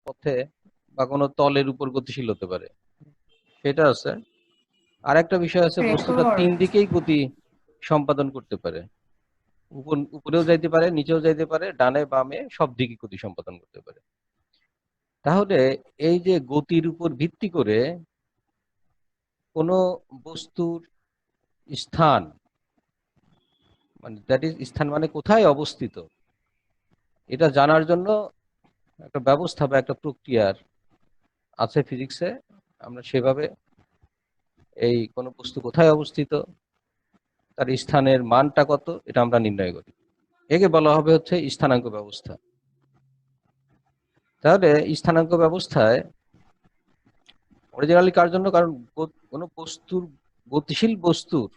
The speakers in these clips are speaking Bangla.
পথে বা কোনো তলের উপর গতিশীল হতে পারে, সেটা আছে। আর একটা বিষয় আছে, বস্তুটা রেকর্ড। 3 দিকেই গতি সম্পাদন করতে পারে। উপরেও যাইতে পারে, নিচেও যাইতে পারে, ডানে বামে সব দিকে গতি সম্পাদন করতে পারে। তাহলে এই যে গতির উপর ভিত্তি করে কোনো বস্তুর স্থান, মানে দ্যাট ইজ স্থান মানে কোথায় অবস্থিত, এটা জানার জন্য একটা ব্যবস্থা বা একটা প্রক্রিয়ার আছে ফিজিক্সে। আমরা সেভাবে এই কোনো বস্তু কোথায় অবস্থিত, তার স্থানের মানটা কত, এটা আমরা নির্ণয় করি। একে বলা হবে হচ্ছে স্থানাঙ্ক ব্যবস্থা। তাহলে স্থানাঙ্ক ব্যবস্থায় অরিজিনালি কার জন্য, কারণ কোনো বস্তুর, গতিশীল বস্তুর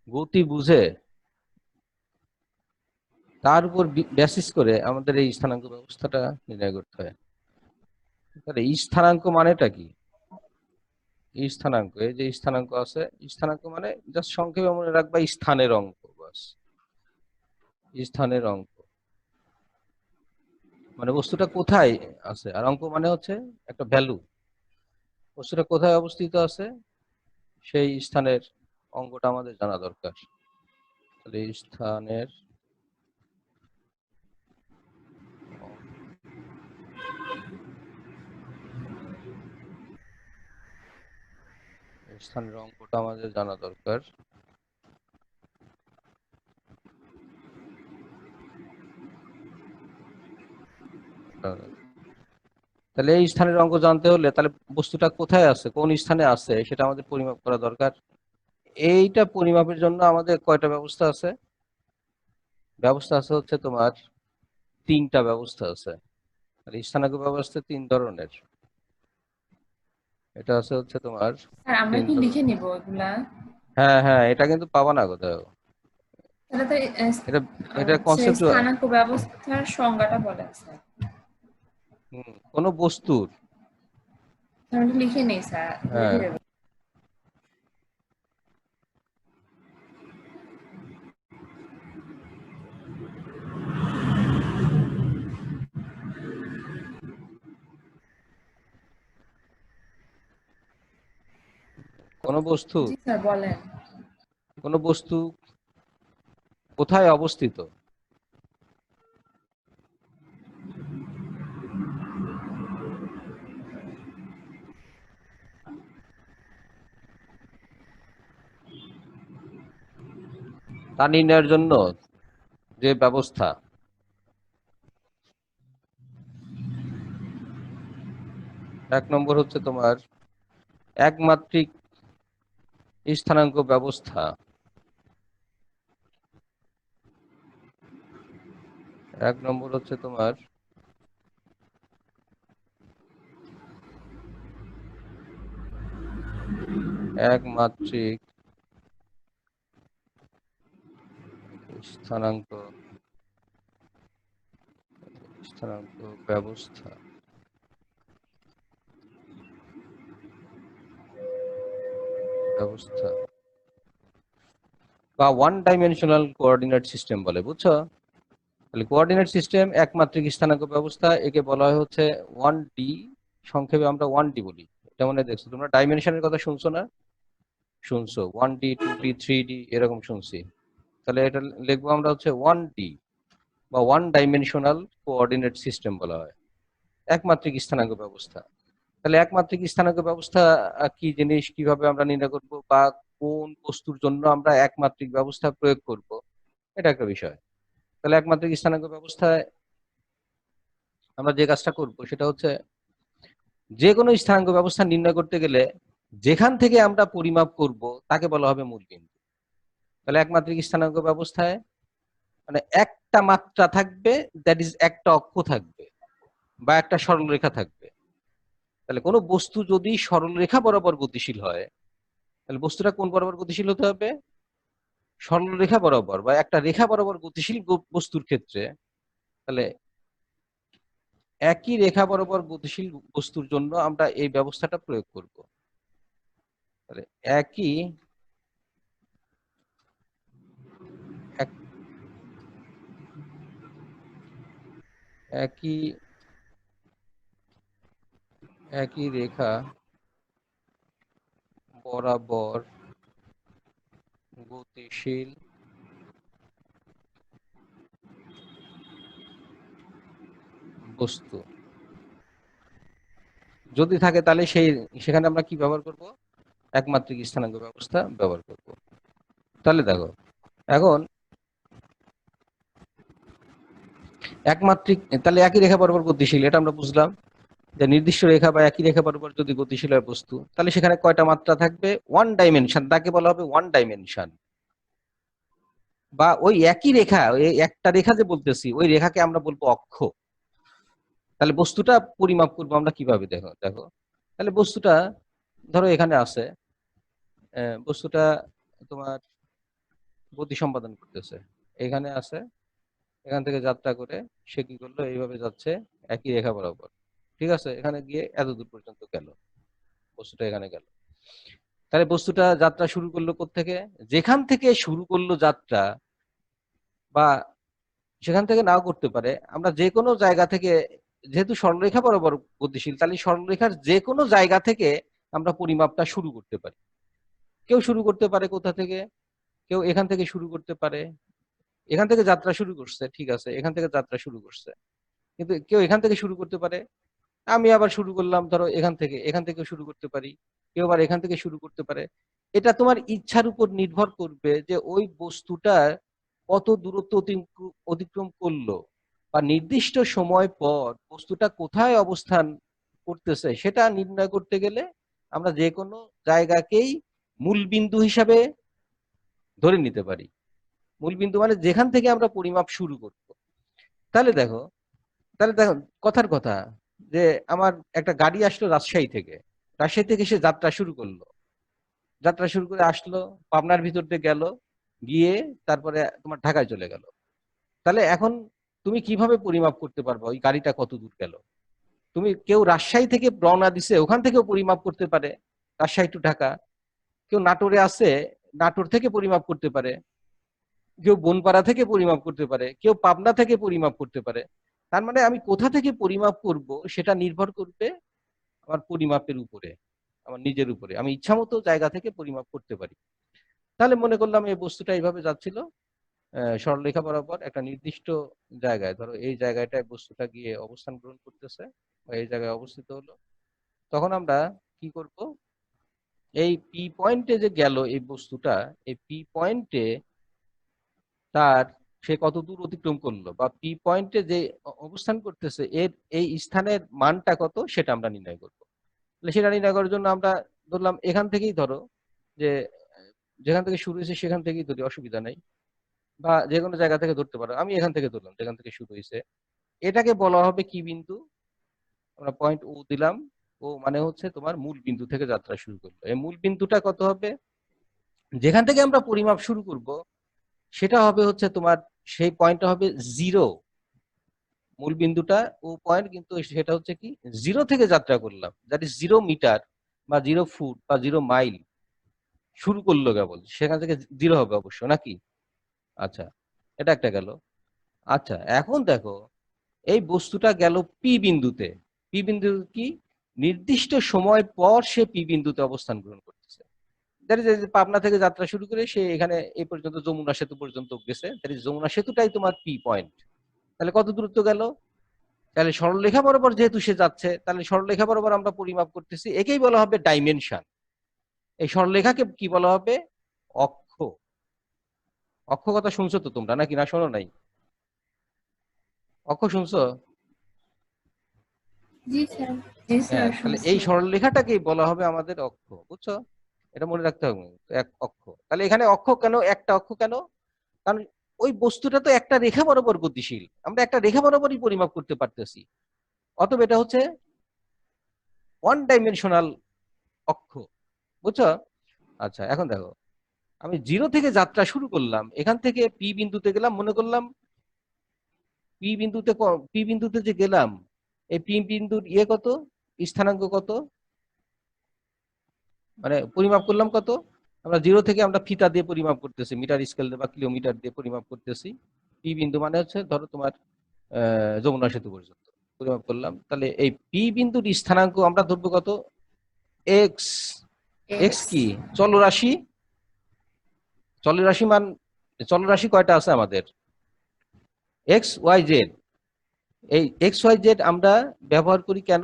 গতি বুঝে তার উপর বেসিস করে আমাদের এই স্থানাঙ্ক ব্যবস্থাটা নির্ণয় করতে হয়। তাহলে স্থানাঙ্ক মানেটা কি? স্থানাঙ্ক, এই যে স্থানাঙ্ক আছে, স্থানাঙ্ক মানে জাস্ট সংক্ষেপে মনে রাখবা স্থানের অঙ্ক, বাস। স্থানের অঙ্ক মানে বস্তুটা কোথায় আছে, আর অঙ্ক মানে হচ্ছে একটা ভ্যালু, বস্তুটা কোথায় অবস্থিত আছে সেই স্থানের অঙ্কটা আমাদের জানা দরকার। তাহলে স্থানের স্থানের অঙ্কটা আমাদের জানা দরকার। তাহলে এই স্থানের অঙ্ক জানতে হলে তাহলে বস্তুটা কোথায় আছে, কোন স্থানে আছে, সেটা আমাদের পরিমাপ করা দরকার। এইটা পরিমাপের জন্য আমাদের কয়টা ব্যবস্থা আছে? ব্যবস্থা আছে হচ্ছে তোমার 3টা ব্যবস্থা আছে। আর স্থানাঙ্ক ব্যবস্থা 3 ধরনের। এটা আছে হচ্ছে তোমার স্যার আমরা 3 কি লিখে ধরনের। নিব এগুলা? হ্যাঁ হ্যাঁ, এটা কিন্তু পাবা না কোথাও। তাহলে তো এটা এটা হচ্ছে কনসেপ্ট। স্থানাঙ্ক ব্যবস্থার সংজ্ঞাটা বলেন স্যার। কোন বস্তুর, আমি লিখে নেই স্যার, হ্যাঁ, লিখে দেবো। কোন বস্তু, জি স্যার বলেন। কোন বস্তু কোথায় অবস্থিত, তা নির্ণয়ের জন্য যে ব্যবস্থা, এক নম্বর হচ্ছে তোমার একমাত্রিক স্থানাঙ্ক ব্যবস্থা। এক নম্বর হচ্ছে তোমার একমাত্রিক স্থানাঙ্ক স্থানাঙ্ক ব্যবস্থা। ব্যবস্থা বা ওয়ান ডাইমেনশনাল কোঅর্ডিনেট সিস্টেম বলে, বুঝছো? তাহলে কোঅর্ডিনেট সিস্টেম একমাত্রিক স্থানাঙ্ক ব্যবস্থা, একে বলা হয় হচ্ছে 1D। সংক্ষেপে আমরা 1D বলি। এটা মনে দেখছো তোমরা, ডাইমেনশনের কথা শুনছো না? শুনছো 1D 2D 3D এরকম শুনছি। তাহলে এটা লিখবো আমরা হচ্ছে 1D বা ওয়ান ডাইমেনশনাল কোঅর্ডিনেট সিস্টেম বলা হয়, একমাত্রিক স্থানাঙ্ক ব্যবস্থা। তাহলে একমাত্রিক স্থানাঙ্ক ব্যবস্থা কি জিনিস, কিভাবে আমরা নির্ণয় করব, বা কোন বস্তুর জন্য আমরা একমাত্রিক ব্যবস্থা প্রয়োগ করব, এটা একটা বিষয়। তাহলে একমাত্রিক স্থানাঙ্ক ব্যবস্থায় আমরা যে কাজটা করব সেটা হচ্ছে, যে কোনো স্থানাঙ্ক ব্যবস্থা নির্ণয় করতে গেলে যেখান থেকে আমরা পরিমাপ করব তাকে বলা হবে মূলবিন্দু। তাহলে একমাত্রিক স্থানাঙ্ক ব্যবস্থায় মানে একটা মাত্রা থাকবে, দ্যাট ইজ একটা অক্ষ থাকবে বা একটা সরলরেখা থাকবে। তাহলে কোনো বস্তু যদি সরলরেখা বরাবর গতিশীল হয়, তাহলে বস্তুটা কোন বরাবর গতিশীল হতে হবে? সরলরেখা বরাবর বা একটা রেখা বরাবর গতিশীল বস্তুর ক্ষেত্রে। তাহলে একই রেখা বরাবর গতিশীল বস্তুর জন্য আমরা এই ব্যবস্থাটা প্রয়োগ করব। তাহলে একই এক একই একই রেখা বরাবর গতিশীল বস্তু যদি থাকে তাহলে সেখানে আমরা কি ব্যবহার করব? একমাত্রিক স্থানাঙ্ক ব্যবস্থা ব্যবহার করব। তাহলে দেখো এখন একমাত্রিক, তাহলে একই রেখা বরাবর গতিশীল এটা আমরা বুঝলাম, যে নির্দিষ্ট রেখা বা একই রেখা বরাবর যদি গতিশীল হয় বস্তু, তাহলে সেখানে কয়টা মাত্রা থাকবে? ওয়ান ডাইমেনশন, তাকে বলা হবে ওয়ান ডাইমেনশন। বা ওই একই রেখা, ওই একটা রেখা যে বলতেছি, ওই রেখাকে আমরা বলবো অক্ষ। তাহলে বস্তুটা পরিমাপ করবো আমরা কিভাবে? দেখো দেখো তাহলে বস্তুটা ধরো এখানে আছে, বস্তুটা তোমার গতি সম্পাদন করতেছে, এখানে আছে, এখান থেকে যাত্রা করে সে কি করলো? এইভাবে যাচ্ছে একই রেখা বরাবর, ঠিক আছে, এখানে গিয়ে এত দূর পর্যন্ত গেল, বস্তুটা এখানে গেল। তাহলে বস্তুটা যাত্রা শুরু করলো কোত্থেকে? যেখান থেকে শুরু করলো যাত্রা, বা সেখান থেকে নাও করতে পারে, আমরা যে কোনো জায়গা থেকে, যেহেতু সরলরেখা বরাবর গতিশীল, তাহলে সরলরেখার যে কোনো জায়গা থেকে আমরা পরিমাপটা শুরু করতে পারি। কেউ শুরু করতে পারে কোথা থেকে? কেউ এখান থেকে শুরু করতে পারে, এখান থেকে যাত্রা শুরু করছে, ঠিক আছে, এখান থেকে যাত্রা শুরু করছে, কিন্তু কেউ এখান থেকে শুরু করতে পারে, আমি আবার শুরু করলাম ধরো এখান থেকে, এখান থেকে শুরু করতে পারি, কেউ আবার এখান থেকে শুরু করতে পারে। এটা তোমার ইচ্ছার উপর নির্ভর করবে যে ওই বস্তুটা কত দূরত্ব অতিক্রম করলো, বা নির্দিষ্ট সময় পর বস্তুটা কোথায় অবস্থান করতেছে সেটা নির্ণয় করতে গেলে আমরা যে কোনো জায়গাকেই মূল বিন্দু হিসাবে ধরে নিতে পারি। মূল বিন্দু মানে যেখান থেকে আমরা পরিমাপ শুরু করব। তাহলে দেখো, কথার কথা, যে আমার একটা গাড়ি আসলো রাজশাহী থেকে, রাজশাহী থেকে সে যাত্রা শুরু করলো, যাত্রা শুরু করে আসলো, পাবনার ভিতর দিয়ে গেল, গিয়ে তারপরে তোমার ঢাকায় চলে গেল। তাহলে এখন তুমি কিভাবে পরিমাপ করতে পারবে ওই গাড়িটা কত দূর গেল? তুমি, কেউ রাজশাহী থেকে রওনা দিছে, ওখান থেকেও পরিমাপ করতে পারে, রাজশাহী টু ঢাকা। কেউ নাটোরে আছে, নাটোর থেকে পরিমাপ করতে পারে, কেউ বনপাড়া থেকে পরিমাপ করতে পারে, কেউ পাবনা থেকে পরিমাপ করতে পারে। তার মানে আমি কোথা থেকে পরিমাপ করব সেটা নির্ভর করবে আমার পরিমাপের উপরে, আমার নিজের উপরে। আমি ইচ্ছামতো জায়গা থেকে পরিমাপ করতে পারি। তাহলে মনে করলাম এই বস্তুটা এইভাবে যাচ্ছিল সরলরেখা বরাবর একটা নির্দিষ্ট জায়গায়, ধরো এই জায়গাটায় বস্তুটা গিয়ে অবস্থান গ্রহণ করতেছে বা এই জায়গায় অবস্থিত হলো। তখন আমরা কি করব? এই পি পয়েন্টে যে গেল এই বস্তুটা, এই পি পয়েন্টে তার সে কত দূর অতিক্রম করলো, বা পি পয়েন্টে যে অবস্থান করতেছে এর এই স্থানের মানটা কত সেটা আমরা নির্ণয় করবো। তাহলে সেটা নির্ণয় করার জন্য আমরা ধরলাম এখান থেকেই, ধরো যে যেখান থেকে শুরু হয়েছে সেখান থেকেই ধরি, অসুবিধা নেই, বা যে কোনো জায়গা থেকে ধরতে পারো, আমি এখান থেকে ধরলাম যেখান থেকে শুরু হয়েছে। এটাকে বলা হবে কি বিন্দু? আমরা পয়েন্ট ও দিলাম। ও মানে হচ্ছে তোমার মূল বিন্দু থেকে যাত্রা শুরু করলো। এই মূল বিন্দুটা কত হবে? যেখান থেকে আমরা পরিমাপ শুরু করব সেটা হবে হচ্ছে তোমার, সেই পয়েন্টটা হবে জিরো। মূল বিন্দুটা ও পয়েন্ট, কিন্তু সেটা হচ্ছে কি, জিরো থেকে যাত্রা করলাম, দ্যাট ইজ 0 মিটার বা 0 ফুট বা 0 মাইল শুরু করলো কেবল, সেখান থেকে জিরো হবে অবশ্য, নাকি? আচ্ছা, এটা একটা গেল। আচ্ছা, এখন দেখো এই বস্তুটা গেল পি বিন্দুতে। পি বিন্দু কি? নির্দিষ্ট সময় পর সে পি বিন্দুতে অবস্থান গ্রহণ করতেছে। দ্যাট ইজ, পাবনা থেকে যাত্রা শুরু করে সে এখানে এই পর্যন্ত যমুনা সেতু পর্যন্ত গেছে, দ্যাট ইজ যমুনা সেতুটাই তোমার পি পয়েন্ট। তাহলে কত দূরত্ব গেল? তাহলে সরলরেখা বরাবর যেহেতু সে যাচ্ছে, তাহলে সরলরেখা বরাবর আমরা পরিমাপ করতেছি, একেই বলা হবে ডাইমেনশন। এই সরলরেখাকে কি বলা হবে? অক্ষ। অক্ষ কথা শুনছো তো তোমরা, নাকি না শোনো নাই? অক্ষ শুনছো? জি স্যার। জি স্যার, হ্যাঁ, তাহলে শুনছি। এই সরলরেখাটাকেই বলা হবে আমাদের অক্ষ, বুঝছো? এটা মনে রাখতে হবে, এক অক্ষ। তাহলে এখানে অক্ষ কেন, একটা অক্ষ কেন? কারণ ওই বস্তুটা তো একটা রেখা বরাবর গতিশীল, আমরা একটা রেখা বরাবরই পরিমাপ করতে পারতেছি, অতএব এটা হচ্ছে ওয়ান ডাইমেনশনাল অক্ষ, বুঝছো? আচ্ছা, এখন দেখো, আমি জিরো থেকে যাত্রা শুরু করলাম, এখান থেকে পি বিন্দুতে গেলাম, মনে করলাম পি বিন্দুতে যে গেলাম, এই পি বিন্দুর ইয়ে কত, স্থানাঙ্ক কত, মানে পরিমাপ করলাম কত? আমরা জিরো থেকে আমরা ফিতা দিয়ে পরিমাপ করতেছি, মিটার স্কেল দিয়ে বা কিলোমিটার দিয়ে পরিমাপ করতেছি। পি বিন্দু মানে হচ্ছে ধরো তোমার যমুনা সেতু পর্যন্ত। পরিমাপ করলাম, তাহলে এই পি বিন্দুর স্থানাঙ্ক আমরা ধরবো কত, এক্স। এক্স কি চলরাশি, চলরাশি মান, চলরাশি কয়টা আছে আমাদের, এক্স ওয়াই জেড। এই এক্স ওয়াই জেড আমরা ব্যবহার করি কেন,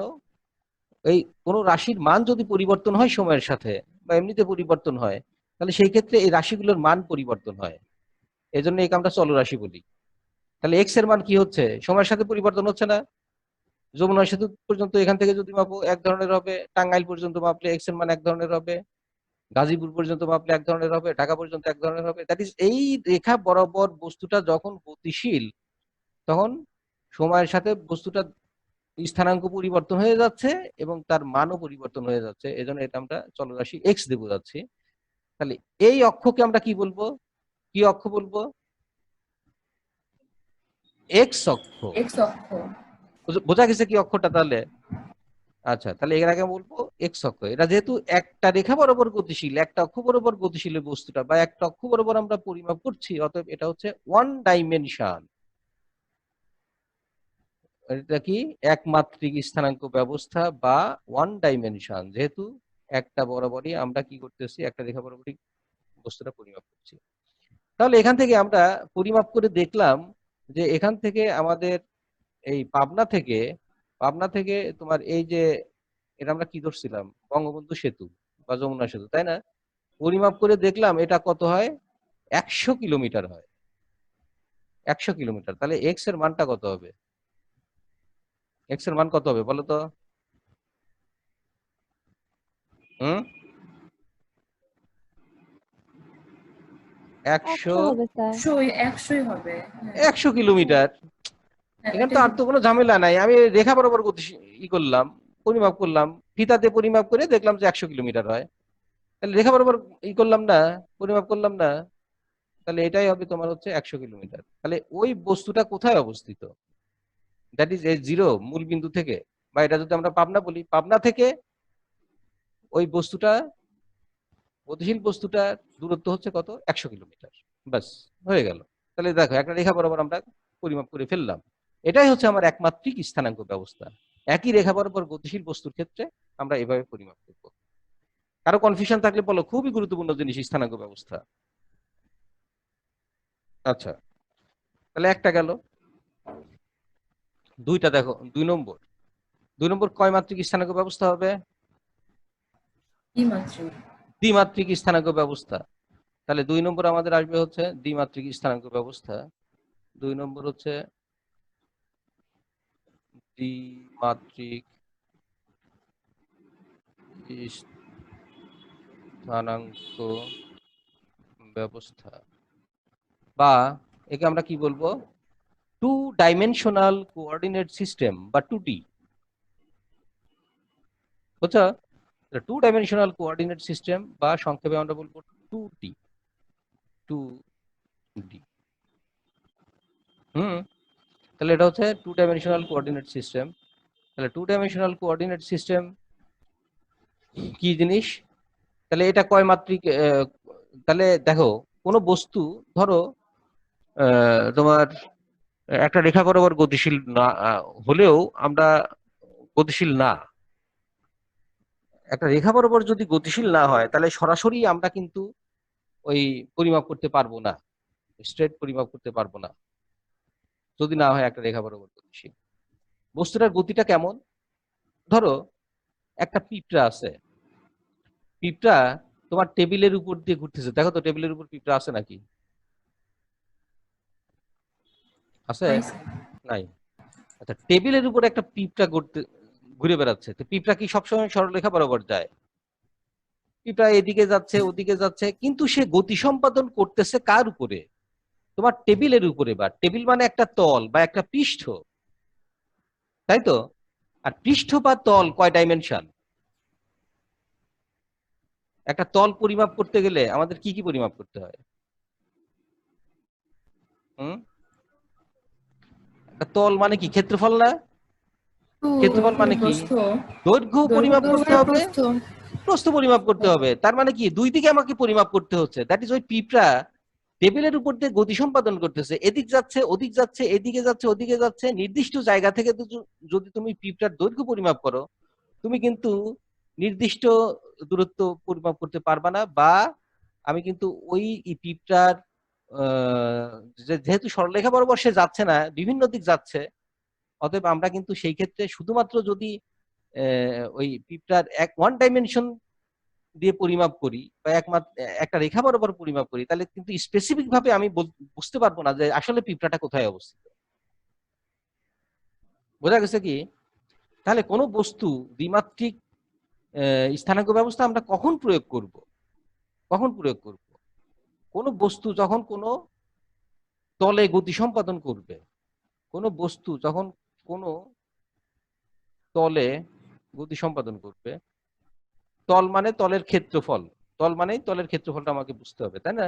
এই কোন রাশির মান যদি পরিবর্তন হয় সময়ের সাথে বা এমনিতে পরিবর্তন হয়, তাহলে সেই ক্ষেত্রে এই রাশিগুলোর মান পরিবর্তন হয়, এই জন্য একে আমরা চলরাশি বলি। তাহলে এক্স এর মান কি হচ্ছে, সময়ের সাথে পরিবর্তন হচ্ছে না। যমুনা সেতু পর্যন্ত এখান থেকে যদি মাপো এক ধরনের হবে, টাঙ্গাইল পর্যন্ত মাপলে এক্স এর মান এক ধরনের হবে, গাজীপুর পর্যন্ত মাপলে এক ধরনের হবে, ঢাকা পর্যন্ত এক ধরনের হবে। দ্যাট ইজ, এই রেখা বরাবর বস্তুটা যখন গতিশীল, তখন সময়ের সাথে বস্তুটা স্থানাঙ্ক পরিবর্তন হয়ে যাচ্ছে এবং তার মানও পরিবর্তন হয়ে যাচ্ছে, এজন্য এটা আমরা চলরাশি এক্স দেবো যাচ্ছি। তাহলে এই অক্ষকে আমরা কি বলবো, কি অক্ষ বলবো, এক্স অক্ষ। এক্স অক্ষ। বোঝা গেছে কি অক্ষটা তাহলে? আচ্ছা, তাহলে এর আগে বলবো এক্স অক্ষ। এটা যেহেতু একটা রেখা বরাবর গতিশীল, একটা অক্ষ বরাবর গতিশীল বস্তুটা বা একটা অক্ষ বরাবর আমরা পরিমাপ করছি, অতএব এটা হচ্ছে ওয়ান ডাইমেনশন। এটা কি একমাত্রিক স্থানাঙ্ক ব্যবস্থা বা ওয়ান ডাইমেনশন, যেহেতু একটা বরাবরই আমরা কি করতেছি, একটা রেখা বরাবরই বস্তুটা পরিমাপ করছি। তাহলে এখান থেকে আমরা পরিমাপ করে দেখলাম যে এখান থেকে আমাদের এই পাবনা থেকে তোমার এই যে, এটা আমরা কি ধরছিলাম, বঙ্গবন্ধু সেতু বা যমুনা সেতু, তাই না? পরিমাপ করে দেখলাম এটা কত হয়, 100 কিলোমিটার হয়, 100 কিলোমিটার। তাহলে এক্স এর মানটা কত হবে, এক্স এর মান কত হবে বলো তো? হুম, 100, 100 হবে স্যার। 100ই হবে। হ্যাঁ, 100 কিলোমিটার। হ্যাঁ, এখানে তো এটাই আর তো হবে। কোনো ঝামেলা নাই, আমি রেখা বরাবর গতি করলাম, পরিমাপ করলাম, ফিতাতে পরিমাপ করে দেখলাম যে 100 কিলোমিটার হয়। তাহলে রেখা বরাবর করলাম না, পরিমাপ করলাম না, তাহলে এটাই হবে তোমার হচ্ছে 100 কিলোমিটার। তাহলে ওই বস্তুটা কোথায় অবস্থিত, দ্যাট ইজ এ জিরো, মূল বিন্দু থেকে, বা এটা যদি আমরা পাবনা বলি, পাবনা থেকে ওই বস্তুটা, গতিশীল বস্তুটার দূরত্ব হচ্ছে কত, 100 কিলোমিটার। ব্যাস, হয়ে গেল। তাহলে দেখো একটা রেখা বরাবর আমরা পরিমাপ করে ফেললাম। এটাই হচ্ছে আমার একমাত্রিক স্থানাঙ্ক ব্যবস্থা। একই রেখা বরাবর গতিশীল বস্তুর ক্ষেত্রে আমরা এভাবে পরিমাপ করব। কারো কনফিউশন থাকলে বলো, খুবই গুরুত্বপূর্ণ জিনিস স্থানাঙ্ক ব্যবস্থা। আচ্ছা, তাহলে একটা গেল। দুইটা দেখো, 2 নম্বর কয় মাত্রিক স্থানাঙ্ক ব্যবস্থা হবে, দ্বিমাত্রিক। দ্বিমাত্রিক স্থানাঙ্ক ব্যবস্থা। তাহলে 2 নম্বর আমাদের আসবে হচ্ছে দ্বিমাত্রিক স্থানাঙ্ক ব্যবস্থা। 2 নম্বর হচ্ছে দ্বিমাত্রিক স্থানাঙ্ক ব্যবস্থা, বা একে আমরা কি বলবো, টু ডাইমেনশনাল কোঅর্ডিনেট সিস্টেম বা 2D। বুঝছো, টু ডাইমেনশনাল কোঅর্ডিনেট সিস্টেম বা সংক্ষেপে আমরা বলবো 2D, 2D। তাহলে এটা হচ্ছে টু ডাইমেনশনাল কোঅর্ডিনেট সিস্টেম। তাহলে টু ডাইমেনশনাল কোঅর্ডিনেট সিস্টেম কি জিনিস, তাহলে এটা কয় মাত্রিক, তাহলে দেখো কোনো বস্তু, ধরো তোমার একটা রেখা বরাবর গতিশীল না হলেও আমরা গতিশীল না, একটা রেখা বরাবর যদি গতিশীল না হয় তাহলে সরাসরি আমরা কিন্তু ওই পরিমাপ করতে পারবো না, স্ট্রেট পরিমাপ করতে পারবো না, যদি না হয় একটা রেখা বরাবর গতিশীল। বস্তুটার গতিটা কেমন, ধরো একটা পিঁপড়া আছে, পিঁপড়া তোমার টেবিলের উপর দিয়ে ঘুরতেছে, দেখো তো টেবিলের উপর পিঁপড়া আছে নাকি, আছে? নাই স্যার। নাই। আচ্ছা, টেবিলের উপর একটা পিঁপড়া ঘুরে বেড়াচ্ছে, তো পিঁপড়া কি সবসময় সরলরেখা বরাবর যায়? পিঁপড়া এদিকে যাচ্ছে ওদিকে যাচ্ছে, কিন্তু সে গতি সম্পাদন করতেছে কার উপরে, তোমার টেবিলের উপরে, বা টেবিল মানে একটা তল বা একটা পৃষ্ঠ, তাই তো? আর পৃষ্ঠ বা তল কয় ডাইমেনশন, একটা তল পরিমাপ করতে গেলে আমাদের কি কি পরিমাপ করতে হয়? হুম, একটা তল মানে কি, ক্ষেত্রফল না? ক্ষেত্রফল মানে কি, প্রস্থ। দৈর্ঘ্য পরিমাপ করতে দৈর্ঘ্য হবে, প্রস্থ। প্রস্থ পরিমাপ করতে হবে। তার মানে কি, দুই দিকে আমাকে পরিমাপ করতে হচ্ছে। দ্যাট ইজ ওই পিঁপড়া টেবিলের উপর দিয়ে গতি সম্পাদন করতেছে, এদিক যাচ্ছে ওদিক যাচ্ছে, এদিকে যাচ্ছে ওদিকে যাচ্ছে। নির্দিষ্ট জায়গা থেকে যদি তুমি পিঁপড়ার দৈর্ঘ্য পরিমাপ করো, তুমি কিন্তু নির্দিষ্ট দূরত্ব পরিমাপ করতে পারবা না। বা আমি কিন্তু ওই পিঁপড়ার যেহেতু সরলরেখা বরাবর সে যাচ্ছে না, বিভিন্ন দিক যাচ্ছে, অতএব আমরা কিন্তু সেই ক্ষেত্রে শুধুমাত্র যদি ওই পিঁপড়ার ওয়ান ডাইমেনশন দিয়ে পরিমাপ করি বা একটা রেখা বরাবর পরিমাপ করি, তাহলে কিন্তু স্পেসিফিক ভাবে আমি বুঝতে পারবো না যে আসলে পিঁপড়াটা কোথায় অবস্থিত। বোঝা গেছে কি? তাহলে কোনো বস্তু দ্বিমাত্রিক স্থানাঙ্ক ব্যবস্থা আমরা কখন প্রয়োগ করব? কখন প্রয়োগ করব? কোনো বস্তু যখন কোনো তলে গতি সম্পাদন করবে, কোনো বস্তু যখন কোনো তলে গতি সম্পাদন করবে, তল মানে তলের ক্ষেত্রফল, তল মানেই তলের ক্ষেত্রফলটা আমাকে বুঝতে হবে, তাই না?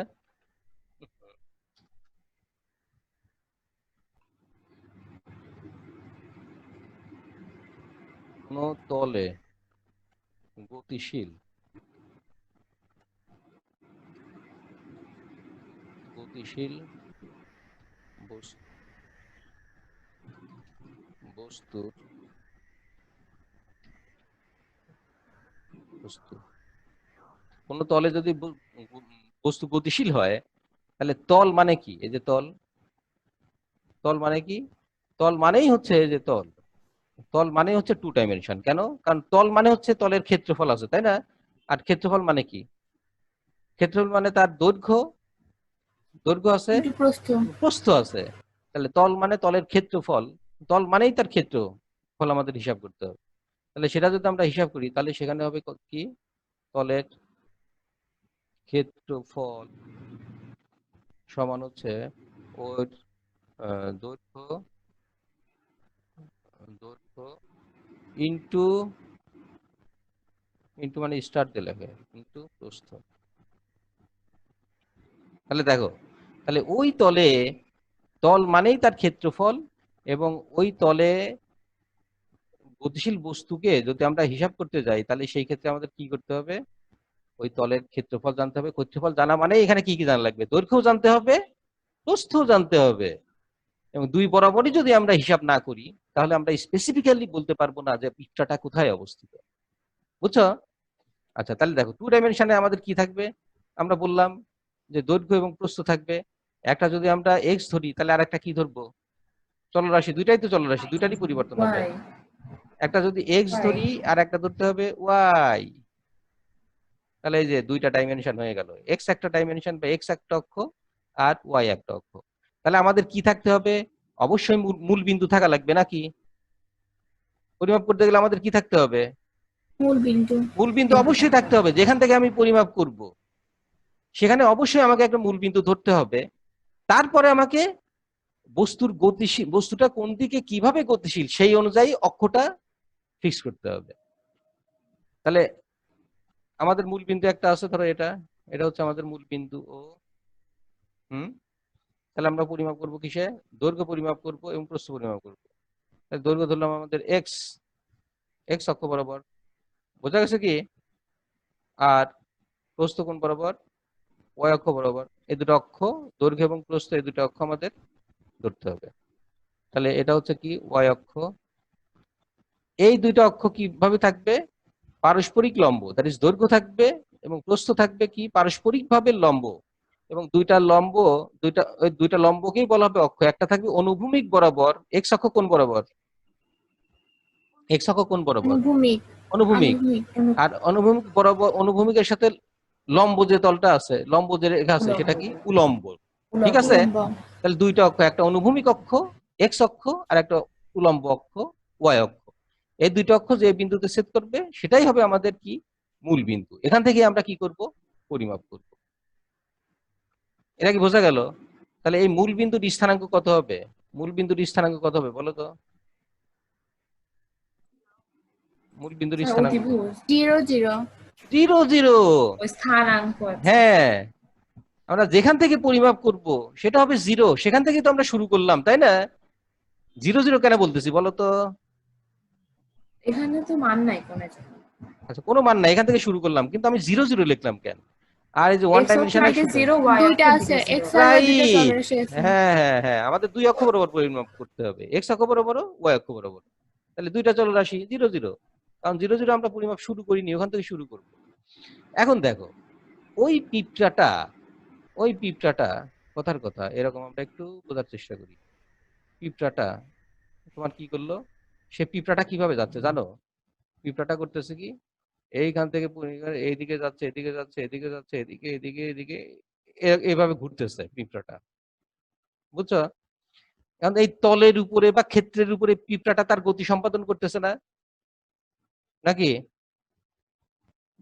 কোনো তলে গতিশীল গতিশীল বস্তুর বস্তু কোনো তলে যদি বস্তু গতিশীল হয়, তাহলে তল মানে কি? এই যে তল, তল মানে কি? তল মানেই হচ্ছে এই যে তল, তল মানে হচ্ছে টু ডাইমেনশন। কেন? কারণ তল মানে হচ্ছে তলের ক্ষেত্রফল আছে, তাই না? আর ক্ষেত্রফল মানে কি? ক্ষেত্রফল মানে তার দৈর্ঘ্য, দৈর্ঘ্য আছে, একটু প্রস্থ। প্রস্থ আছে। তাহলে তল মানে তলের ক্ষেত্রফল, তল মানেই তার ক্ষেত্রফল আমাদের হিসাব করতে হবে। তাহলে সেটা যদি আমরা হিসাব করি, তাহলে সেখানে হবে কি? তলের ক্ষেত্রফল সমান হচ্ছে ওর দৈর্ঘ্য দৈর্ঘ্য ইন্টু ইন্টু মানে স্টার দিয়ে লেখে, ইন্টু প্রস্থ। তাহলে দেখো, তাহলে ওই তলে, তল মানেই তার ক্ষেত্রফল, এবং ওই তলে গতিশীল বস্তুকে যদি আমরা হিসাব করতে যাই, তাহলে সেই ক্ষেত্রে আমাদের কি করতে হবে? ওই তলের ক্ষেত্রফল জানতে হবে। ক্ষেত্রফল জানা মানে এখানে কি কি জানা লাগবে? দৈর্ঘ্য জানতে হবে, প্রস্থ জানতে হবে। এবং দুই বরাবরই যদি আমরা হিসাব না করি, তাহলে আমরা স্পেসিফিক্যালি বলতে পারবো না যে পিঁপড়াটা কোথায় অবস্থিত। বুঝছো? আচ্ছা, তাহলে দেখো, টু ডাইমেনশনে আমাদের কি থাকবে? আমরা বললাম যে দৈর্ঘ্য এবং প্রস্থ থাকবে। একটা যদি আমরা এক্স ধরি, তাহলে আর একটা কি ধরবো? চলরাশি, দুইটাই তো চলরাশি, দুইটারই পরিবর্তন হবে। ওয়াই। একটা যদি এক্স ওয়াই। ধরি আর একটা ধরতে হবে ওয়াই, তাহলে এই যে দুইটা ডাইমেনশন হয়ে গেল। এক্স একটা ডাইমেনশন বা এক্স একটা অক্ষ, আর ওয়াই একটা অক্ষ। তাহলে আমাদের কি থাকতে হবে? অবশ্যই মূল বিন্দু থাকা লাগবে নাকি? পরিমাপ করতে গেলে আমাদের কি থাকতে হবে? মূল বিন্দু। মূল বিন্দু অবশ্যই থাকতে হবে। যেখান থেকে আমি পরিমাপ করব, সেখানে অবশ্যই আমাকে একটা মূল বিন্দু ধরতে হবে। তারপরে আমাকে বস্তুর গতিশীল, বস্তুটা কোন দিকে কিভাবে গতিশীল, সেই অনুযায়ী অক্ষটা ফিক্স করতে হবে। তাহলে আমাদের মূল বিন্দু একটা আছে, ধরো এটা, এটা হচ্ছে আমাদের মূল বিন্দু ও। তাহলে আমরা পরিমাপ করব কিসে? দৈর্ঘ্য পরিমাপ করব এবং প্রস্থ পরিমাপ করব। দৈর্ঘ্য ধরলাম আমাদের এক্স, এক্স অক্ষ বরাবর। বোঝা গেছে কি? আর প্রস্থ কোণ বরাবর? ওয়াই অক্ষ বরাবর। এই দুটো অক্ষ, দৈর্ঘ্য এবং প্রস্থ, এই দুটো অক্ষ আমাদের ধরতে হবে। তাহলে এটা হচ্ছে কি? ওয়াই অক্ষ। এই দুইটা অক্ষ কিভাবে থাকবে? পারস্পরিক লম্ব, দ্যাট ইজ দৈর্ঘ্য থাকবে এবং প্রস্থ থাকবে কি? পারস্পরিক ভাবে লম্ব। এবং দুইটা লম্ব, ওই দুইটা লম্বকেই বলা হবে অক্ষ। একটা থাকবে অনুভূমিক বরাবর, এক্স অক্ষ কোণ বরাবর, এক্স অক্ষ কোণ বরাবর অনুভূমিক। অনুভূমিক। আনুভূমিক। আর অনুভূমিক বরাবর, অনুভূমিকের সাথে লম্ব যে তলটা আছে, লম্ব যে রেখা আছে, উলম্ব। সেটা কি? উলম্ব। ঠিক আছে? উলম্ব। তাহলে দুইটা অক্ষ, একটা অনুভূমিক অক্ষ এক্স অক্ষ, আর একটা উলম্ব অক্ষ ওয়াই অক্ষ। এই দুইটা অক্ষ যে বিন্দুতে ছেদ করবে, সেটাই হবে আমাদের কি? মূল বিন্দু। এখান থেকে আমরা কি করব? পরিমাপ করব। এটা কি বোঝা গেল? তাহলে এই মূল বিন্দুর স্থানাঙ্ক কত হবে? মূল বিন্দুর স্থানাঙ্ক কত হবে বলো তো? মূল বিন্দুর স্থানাঙ্ক কত? অধিভুজ। 0 0। 0 0। ওই স্থানাঙ্ক আছে। হ্যাঁ, আমরা যেখান থেকে পরিমাপ করব সেটা হবে 0। সেখান থেকে তো আমরা শুরু করলাম, তাই না? 0 0 কেন বলতেছি বলো তো? এখানে তো মান নাই কোনো জায়গায়। আচ্ছা, কোনো মান নাই, এখান থেকে শুরু করলাম, কিন্তু আমি 0 0 লিখলাম কেন? আর এই যে ওয়ান x অক্ষ ডাইমেনশনের দিকে সুবিধা 0 y দুইটা অক্ষের আছে, দিকে 0 x আর y দুইটা রাইট। চলরাশি আছে। হ্যাঁ হ্যাঁ হ্যাঁ, আমাদের দুই অক্ষ বরাবর পরিমাপ করতে হবে, এক্স অক্ষ বরাবর ওয়াই অক্ষ বরাবর। তাহলে দুইটা চলরাশি 0 0, কারণ 0 0 আমরা পরিমাপ শুরু করিনি, ওখান থেকে শুরু করব। এখন দেখো ওই পিঁপড়াটা, ওই পিঁপড়াটা, কথার কথা এরকম আমরা একটু বোঝার চেষ্টা করি। পিঁপড়াটা তোমার কি করলো, সে পিঁপড়াটা কিভাবে যাচ্ছে জানো? পিঁপড়াটা করতেছে কি, এইখান থেকে এইদিকে যাচ্ছে, এদিকে যাচ্ছে, এদিকে যাচ্ছে, এদিকে এদিকে এদিকে, এভাবে ঘুরতেছে পিঁপড়াটা, বুঝছো? কারণ এই তলের উপরে বা ক্ষেত্রের উপরে পিঁপড়াটা তার গতি সম্পাদন করতেছে না, নাকি?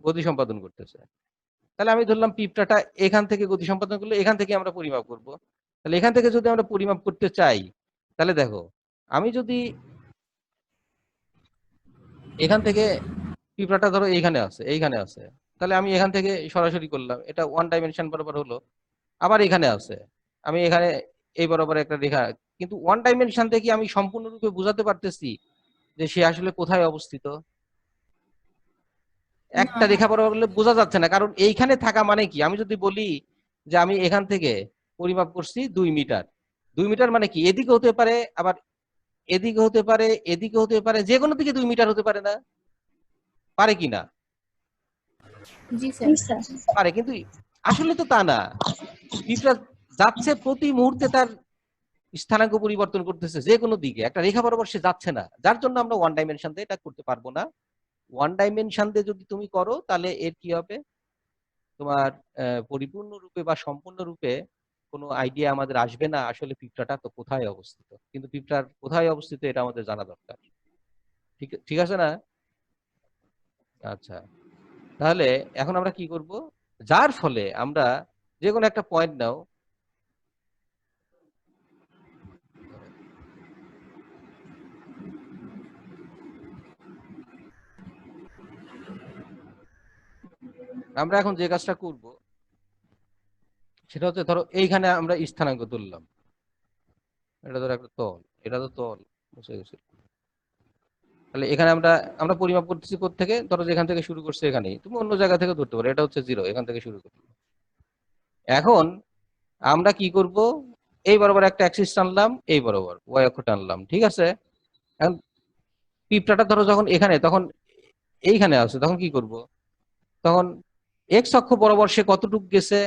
গতি সম্পাদন করতেছে। তাহলে আমি ধরলাম পিঁপড়াটা এখান থেকে গতি সম্পাদন করলে এখান থেকে আমরা পরিমাপ করব। তাহলে এখান থেকে যদি আমরা পরিমাপ করতে চাই, তাহলে দেখো আমি যদি এখান থেকে, পিঁপড়াটা ধরো এইখানে আছে, এইখানে আছে, তাহলে আমি এখান থেকে সরাসরি করলাম, এটা ওয়ান ডাইমেনশন বরাবর হলো। আবার এখানে আছে, আমি এখানে এই বরাবর একটা রেখা, কিন্তু ওয়ান ডাইমেনশন থেকে আমি সম্পূর্ণরূপে বোঝাতে পারতেছি যে সে আসলে কোথায় অবস্থিত। একটা না রেখা বরাবর হলে বোঝা যাচ্ছে না, কারণ এইখানে থাকা মানে কি, আমি যদি বলি যে আমি এখান থেকে পরিমাপ করছি 2 মিটার, 2 মিটার মানে কি, এদিকে হতে পারে, আবার এদিকে হতে পারে, এদিকে হতে পারে, যে কোনো দিকে 2 মিটার হতে পারে না, পারে কি না? জি জি স্যার স্যার। পারে, কিন্তু আসলে তো তা না। পিঁপড়া যাচ্ছে প্রতি মুহূর্তে, তার স্থানাঙ্ক পরিবর্তন করতেছে যে কোনো দিকে, একটা রেখা বরাবর সে যাচ্ছে না, যার জন্য আমরা ওয়ান ডাইমেনশন দিয়ে এটা করতে পারবো না। ওয়ান ডাইমেনশন দিয়ে যদি তুমি করো তাহলে এর কি হবে, তোমার পরিপূর্ণরূপে বা সম্পূর্ণরূপে কোনো আইডিয়া আমাদের আসবে না আসলে পিঁপড়াটা তো কোথায় অবস্থিত। কিন্তু পিঁপড়ার কোথায় অবস্থিত এটা আমাদের জানা দরকার। ঠিক ঠিক আছে না? আচ্ছা, তাহলে এখন আমরা কি করব, যার ফলে আমরা যে কোনো একটা পয়েন্ট নাও, আমরা এখন যে কাজটা করব সেটা হচ্ছে, ধরো এইখানে আমরা স্থানাঙ্ক তুললাম, এটা ধরো একটা তল, এটা তো তল, বুঝে গেছে? তাহলে এখানে আমরা আমরা পরিমাপ করতেছি থেকে, ধরো যেখান থেকে শুরু করছে এখানেই, তুমি অন্য জায়গা থেকে ধরতে পারো, এটা হচ্ছে 0, এখান থেকে শুরু করতে। এখন আমরা কি করব, এই বরাবর একটা অ্যাক্সিস টানলাম, এই বরাবর ওয়াই অক্ষ টানলাম, ঠিক আছে? এখন পিঁপড়াটা ধরো যখন এখানে, তখন এইখানে আছে, তখন কি করব, তখন এক্স অক্ষ বরাবর সে কতটুকু গেছে,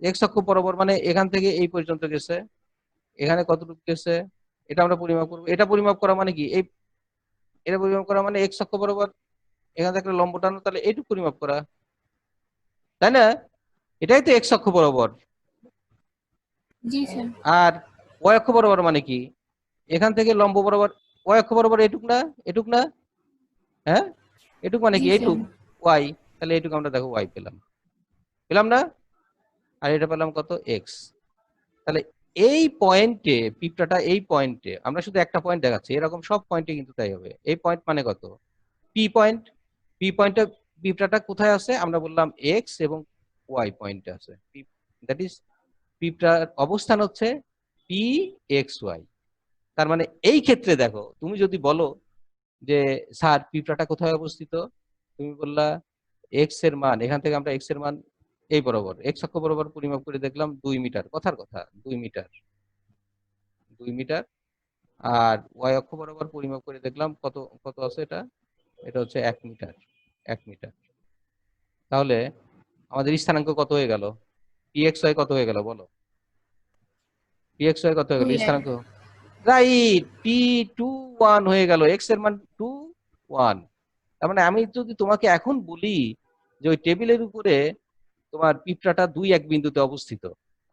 এক্স অক্ষ বরাবর মানে এখান থেকে এই পর্যন্ত গেছে, এখানে কতটুকু গেছে, এটা আমরা পরিমাপ করবো। এটা পরিমাপ করা মানে কি, এই এটা পরিমাপ করা মানে এক্স অক্ষ বরাবর এখান থেকে একটা লম্ব টানো, তাহলে এইটুকু পরিমাপ করা, তাই না? এটাই তো এক্স অক্ষ বরাবর। জি স্যার আর ওয়াই অক্ষ বরাবর মানে কি, এখান থেকে লম্ব বরাবর ওয়াই অক্ষ বরাবর এটুক না, এটুক না, হ্যাঁ, এটুক মানে জি কি, স্যার এইটুক ওয়াই। তাহলে এইটুক আমরা দেখো ওয়াই পেলাম, পেলাম না? আর এটা পেলাম কত, এক্স। তাহলে এই পয়েন্টে পিঁপড়াটা, এই পয়েন্টে আমরা শুধু একটা পয়েন্ট দেখাচ্ছি, এরকম সব পয়েন্টে কিন্তু তাই হবে। এই পয়েন্ট মানে কত, পি পয়েন্ট। পি পয়েন্টে পিঁপড়াটা কোথায় আছে, আমরা বললাম এক্স এবং ওয়াই পয়েন্টে আছে। দ্যাট ইজ পিঁপড়ার অবস্থান হচ্ছে পি এক্স ওয়াই। তার মানে এই ক্ষেত্রে দেখো, তুমি যদি বলো যে স্যার পিঁপড়াটা কোথায় অবস্থিত, তুমি বললা এক্স এর মান, এখান থেকে আমরা এক্স এর মান এই বরাবর এক্স অক্ষ বরাবর পরিমাপ করে দেখলাম 2 মিটার, কথার কথা 2 মিটার, 2 মিটার। আর ওয়াই অক্ষ বরাবর পরিমাপ করে দেখলাম কত, কত আছে এটা, এটা হচ্ছে 1 মিটার, 1 মিটার। তাহলে আমাদের স্থানাঙ্ক কত হয়ে গেল, পি এক্স ওয়াই কত হয়ে গেল বলো, পি এক্স ওয়াই কত হয়ে গেল 2 1 স্থানাঙ্ক, রাইট, পি 2 1 হয়ে গেল, এক্স এর মান 2 1। তার মানে আমি যদি তোমাকে এখন বলি যে ওই টেবিলের উপরে তোমার পিঁপড়াটা 2 1 বিন্দুতে অবস্থিত,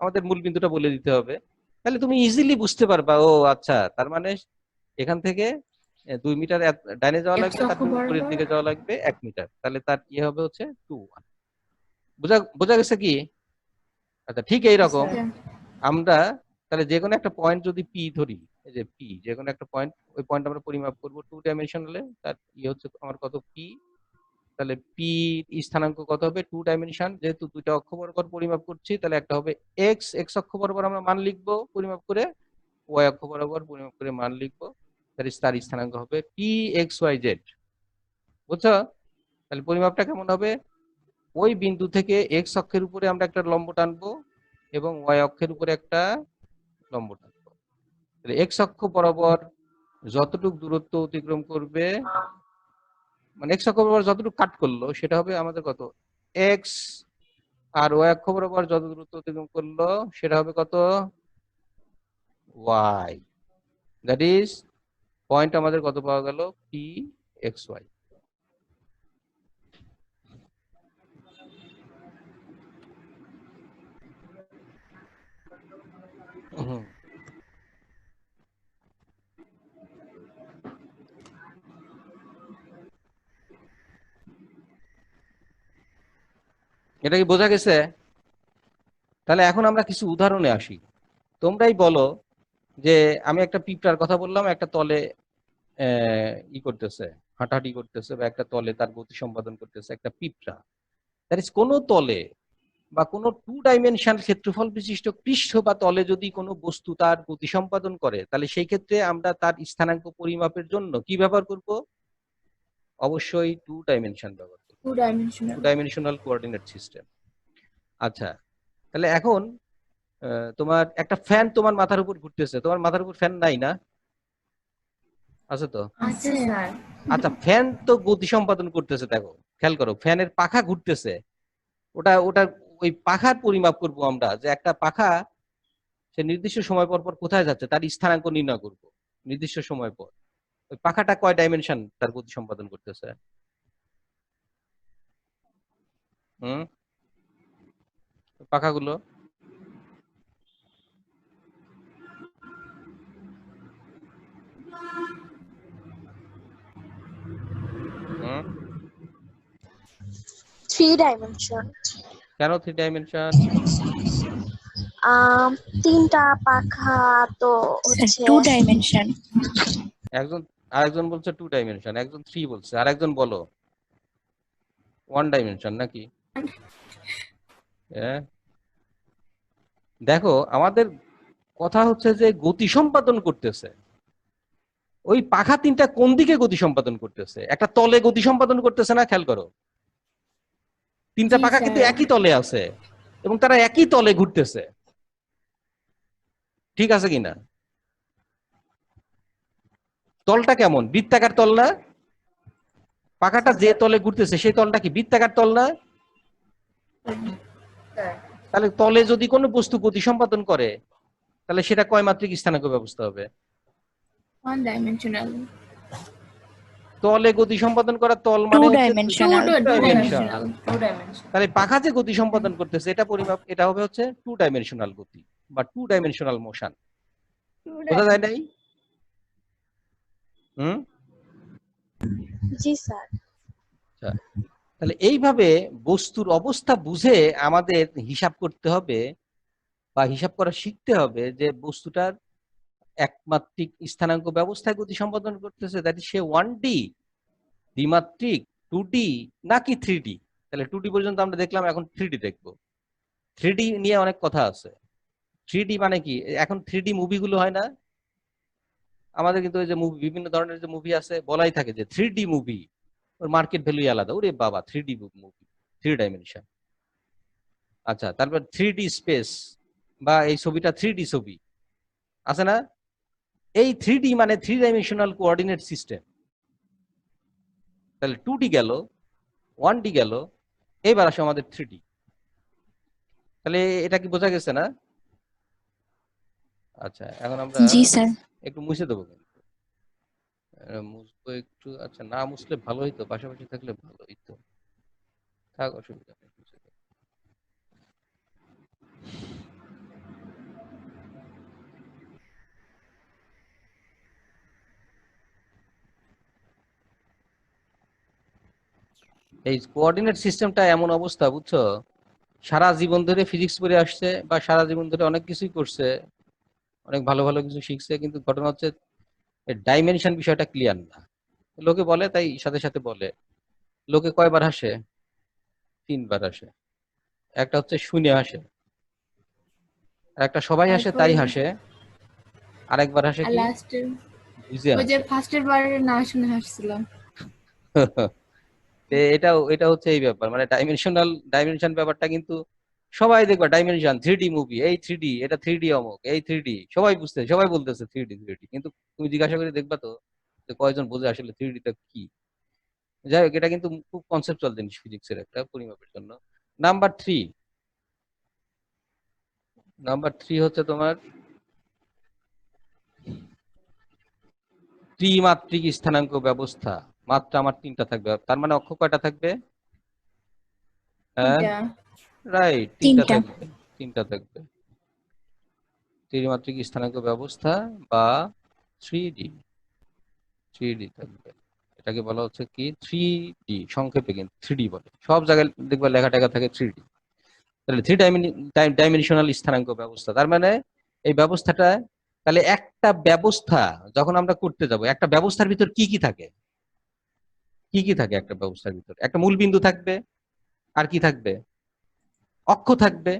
আমাদের মূল বিন্দুটা বলে দিতে হবে, তাহলে তুমি ইজিলি বুঝতে পারবা, ও আচ্ছা, তার মানে এখান থেকে 2 মিটার ডাইনে যাওয়া x লাগবে, তার অক্ষ বিপরীত বরাবর দিকে যাওয়া লাগবে 1 মিটার, তাহলে তার কি হবে হচ্ছে 2 1। বোঝা বোঝা গেছে কি? আচ্ছা, ঠিক এইরকম স্যার আমরা তাহলে যে কোনো একটা পয়েন্ট যদি পি ধরি, এই যে পি, যে কোনো একটা পয়েন্ট, ওই পয়েন্ট আমরা পরিমাপ করব 2 ডাইমেনশনালে, তার হচ্ছে আমার কত, পি। তাহলে পি স্থানাঙ্ক কত হবে, 2 ডাইমেনশন, যেহেতু দুইটা অক্ষ বরাবর পরিমাপ করছি, তাহলে একটা হবে এক্স, এক্স অক্ষ বরাবর আমরা মান লিখবো পরিমাপ করে, ওয়াই অক্ষ বরাবর পরিমাপ করে মান লিখবো, তার স্থানাঙ্ক হবে পি এক্স ওয়াই জেড। বুঝছো? তাহলে পরিমাপটা কেমন হবে, ওই বিন্দু থেকে এক্স অক্ষের উপরে আমরা একটা লম্ব টানবো এবং ওয়াই অক্ষের উপরে একটা লম্ব টানবো। এক্স অক্ষ বরাবর যতটুকু দূরত্ব অতিক্রম করবে, মানে এক্স অক্ষ বরাবর যতটুকু কাট করলো সেটা হবে আমাদের কত, এক্স, আর ওয়াই অক্ষ বরাবর যত দূরত্ব অতিক্রম করলো সেটা হবে কত, ওয়াই। দ্যাট ইজ পয়েন্ট আমাদের কত পাওয়া গেল, পি এক্স ওয়াই। এটা কি বোঝা গেছে? তাহলে এখন আমরা কিছু উদাহরণে আসি। তোমরাই বলো যে আমি একটা পিঁপড়ার কথা বললাম, একটা তলে ই করতেছে, হাঁটাহাঁটি করতেছে, বা একটা তলে তার গতি সম্পাদন করতেছে একটা পিঁপড়া। দ্যাট ইজ কোনো তলে বা কোনো 2 ডাইমেনশন ক্ষেত্রফল বিশিষ্ট পৃষ্ঠ বা তলে যদি কোনো বস্তু তার গতি সম্পাদন করে, তাহলে সেই ক্ষেত্রে আমরা তার স্থানাঙ্ক পরিমাপের জন্য কি ব্যবহার করব? অবশ্যই 2 ডাইমেনশন ব্যবহার করব, 2 ডাইমেনশনাল। 2 dimensional coordinate system. আচ্ছা, তাহলে এখন তোমার একটা ফ্যান তোমার মাথার উপর ঘুরতেছে, তোমার মাথার উপর ফ্যান নাই না? আছে তো? আছে স্যার। আচ্ছা, ফ্যান তো গতি সম্পাদন করতেছে, দেখো খেয়াল করো, ফ্যানের পাখা ঘুরতেছে, ওটা ওটা ওই পাখার পরিমাপ করব আমরা, যে একটা পাখা সে নির্দিষ্ট সময় পর পর কোথায় যাচ্ছে তার স্থানাঙ্ক নির্ণয় করব নির্দিষ্ট সময় পর। ওই পাখাটা কয় ডাইমেনশন তার গতি সম্পাদন করতেছে? হুম, পাখাগুলো হুম, 3 ডাইমেনশন। কেন 3 ডাইমেনশন? তিনটা পাখা তো হচ্ছে 2 ডাইমেনশন। একজন আরেকজন বলছে 2 ডাইমেনশন, একজন 3 বলছে, আরেকজন বলো 1 ডাইমেনশন নাকি? হ্যাঁ, দেখো আমাদের কথা হচ্ছে যে গতি সম্পাদন করতেছে, ওই পাখা তিনটা কোন দিকে গতি সম্পাদন করতেছে? একটা তলে গতি সম্পাদন করতেছে না? খেয়াল করো, তিনটা জি পাখা স্যার। কিন্তু একই তলে আছে এবং তারা একই তলে ঘুরতেছে, ঠিক আছে কিনা? তলটা কেমন? বৃত্তাকার তল না? পাখাটা যে তলে ঘুরতেছে সেই তলটা কি বৃত্তাকার তল না? তাহলে তলে যদি কোনো বস্তু গতি সম্পাদন করে তাহলে সেটা কয় মাত্রিক স্থানাঙ্ক ব্যবস্থা হবে? 1 ডাইমেনশনাল। তলে গতি সম্পাদন করা তল 2 মানে হচ্ছে ডাইমেনশনাল। 2 ডাইমেনশন। ডাইমেনশনাল। তাহলে পাখা যে গতি সম্পাদন করতেছে এটা পরিমাপ, এটা হবে হচ্ছে 2 ডাইমেনশনাল গতি বা 2 ডাইমেনশনাল মোশন। বোঝা যায় নাই? হুম, জি স্যার। আচ্ছা, তাহলে এইভাবে বস্তুর অবস্থা বুঝে আমাদের হিসাব করতে হবে বা হিসাব করা শিখতে হবে যে বস্তুটার একমাত্রিক স্থানাঙ্ক ব্যবস্থায় গতি সম্পাদন করতেছে, দ্যাট ইজ সে 1D, দ্বিমাত্রিক, 2D নাকি 3D। তাহলে 2D পর্যন্ত আমরা দেখলাম, এখন 3D দেখবো। 3D নিয়ে অনেক কথা আছে। 3D মানে কি? এখন 3D মুভিগুলো হয় না আমাদের, কিন্তু ওই যে মুভি, বিভিন্ন ধরনের যে মুভি আছে বলাই থাকে যে 3D মুভি, ওর মার্কেট ভ্যালু আলাদা। ওরে বাবা, 3D মুভি, 3 ডাইমেনশন। আচ্ছা, তারপর 3D স্পেস, বা এই ছবিটা 3D ছবি আছে না? এই 3D মানে 3 ডাইমেনশনাল কোঅর্ডিনেট সিস্টেম। তাহলে 2D গেল, 1D গেল, এবার আসে আমাদের 3D। তাহলে এটা কি বোঝা গেছে না? আচ্ছা, এখন আমরা জি স্যার। একটু মুছে দেবো, কিন্তু মুছবো একটু। আচ্ছা, না মুছলে ভালো হইতো, পাশাপাশি থাকলে ভালো হইতো। থাক, অসুবিধা নেই, মুছে দেবো। এই কোঅর্ডিনেট সিস্টেমটা এমন অবস্থা, বুঝছো, সারা জীবন ধরে ফিজিক্স পড়ে আসছে বা সারা জীবন ধরে অনেক কিছুই করছে, অনেক ভালো ভালো কিছু শিখছে, কিন্তু ঘটনা হচ্ছে ডাইমেনশন বিষয়টা ক্লিয়ার না। লোকে বলে, তাই সাথে সাথে বলে। লোকে কয়বার হাসে? 3বার হাসে। একটা হচ্ছে শুনে হাসে, আর একটা সবাই হাসে তাই হাসে, আরেকবার হাসে আর কি? লাস্টের বুঝে ওই যে হাসে। ফার্স্টের বারে না শুনে হাসছিলাম। এটা হচ্ছে এই ব্যাপার, মানে ডাইমেনশন ব্যাপারটা কিন্তু সবাই দেখবা ডাইমেনশন 3D মুভি, এই 3D, এটা 3D অমুক, এই 3D সবাই বলতেছে 3D, কিন্তু তুমি জিজ্ঞাসা করে দেখবা তো যে কয়জন বোঝে আসলে 3D টা কি। যাই হোক, এটা কিন্তু খুব কনসেপচুয়াল জিনিস ফিজিক্সের একটা পরিমাপের জন্য। নাম্বার থ্রি হচ্ছে তোমার ত্রিমাত্রিক স্থানাঙ্ক ব্যবস্থা। মাত্রা আমার তিনটা থাকবে, তার মানে অক্ষ কয়টা থাকবে? হ্যাঁ, তিনটা। রাইট, তিনটা। তিনটা থাকবে। ত্রিমাত্রিক স্থানাঙ্ক ব্যবস্থা বা 3D থাকবে। এটাকে বলা হচ্ছে কি 3D, সংক্ষেপে কিন্তু 3D বলে, সব জায়গায় দেখবা লেখা টেখা থাকে 3D। তাহলে ডাইমেনশনাল স্থানাঙ্ক ব্যবস্থা, তার মানে এই ব্যবস্থাটা, তাহলে একটা ব্যবস্থা যখন আমরা করতে যাব, একটা ব্যবস্থার ভিতর কি কি থাকে? একটা ব্যবস্থার ভিতর একটা মূল বিন্দু থাকবে, আর কি থাকবে? অক্ষ থাকবে।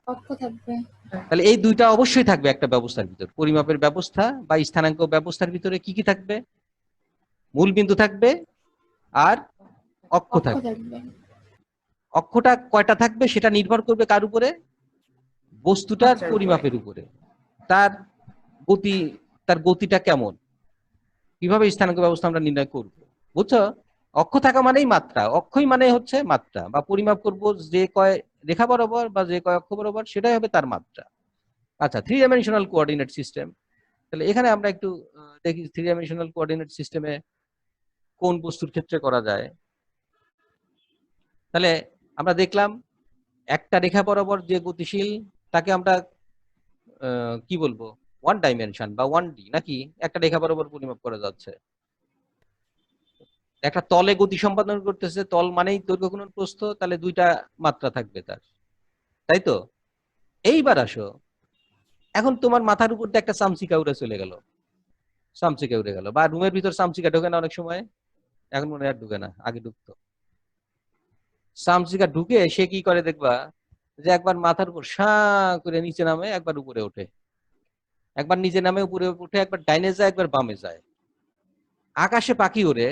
অক্ষ থাকবে। তাহলে এই দুইটা অবশ্যই থাকবে একটা ব্যবস্থার ভিতর। পরিমাপের ব্যবস্থা বা স্থানাঙ্ক ব্যবস্থার ভিতরে কি কি থাকবে? মূল বিন্দু থাকবে আর অক্ষ অক্ষ থাকবে। থাকবে। অক্ষটা কয়টা থাকবে সেটা নির্ভর করবে কার উপরে? বস্তুটার পরিমাপের উপরে। তার গতি, তার গতিটা কেমন, কিভাবে স্থানাঙ্ক ব্যবস্থা আমরা নির্ণয় করব, বুঝছো? অক্ষ থাকা মানেই মাত্রা, অক্ষই মানে হচ্ছে মাত্রা, বা পরিমাপ করব যে কয় রেখা বরাবর বা যে কয় অক্ষ বরাবর, সেটাই হবে তার মাত্রা। আচ্ছা, 3 ডাইমেনশনাল কোঅর্ডিনেট সিস্টেম। তাহলে এখানে আমরা একটু দেখি 3 ডাইমেনশনাল কোঅর্ডিনেট সিস্টেমে কোন বস্তুর ক্ষেত্রে করা যায়। তাহলে আমরা দেখলাম একটা রেখা বরাবর যে গতিশীল, তাকে আমরা কি বলবো? 1 ডাইমেনশন বা 1D, নাকি? একটা রেখা বরাবর পরিমাপ করা যাচ্ছে। একটা তলে গতি সম্পাদন করতেছে, তল মানেই দৈর্ঘ্য গুণন প্রস্থ, তাহলে দুইটা মাত্রা থাকবে তার, তাই তো? এইবার আসো, এখন তোমার মাথার উপর দিয়ে একটা চামচিকা উড়ে চলে গেল, বা রুমের ভিতর চামচিকা ঢোকে না অনেক সময়, এখন মনে হয় আর ঢুকে না, আগে ঢুকতো। চামচিকা ঢুকে সে কি করে দেখবা, যে একবার মাথার উপর সাঁ করে নিচে নামে, একবার উপরে ওঠে, একবার নিচে নামে উপরে উঠে, একবার ডাইনে যায়, একবার বামে যায়। আকাশে পাখি ওড়ে,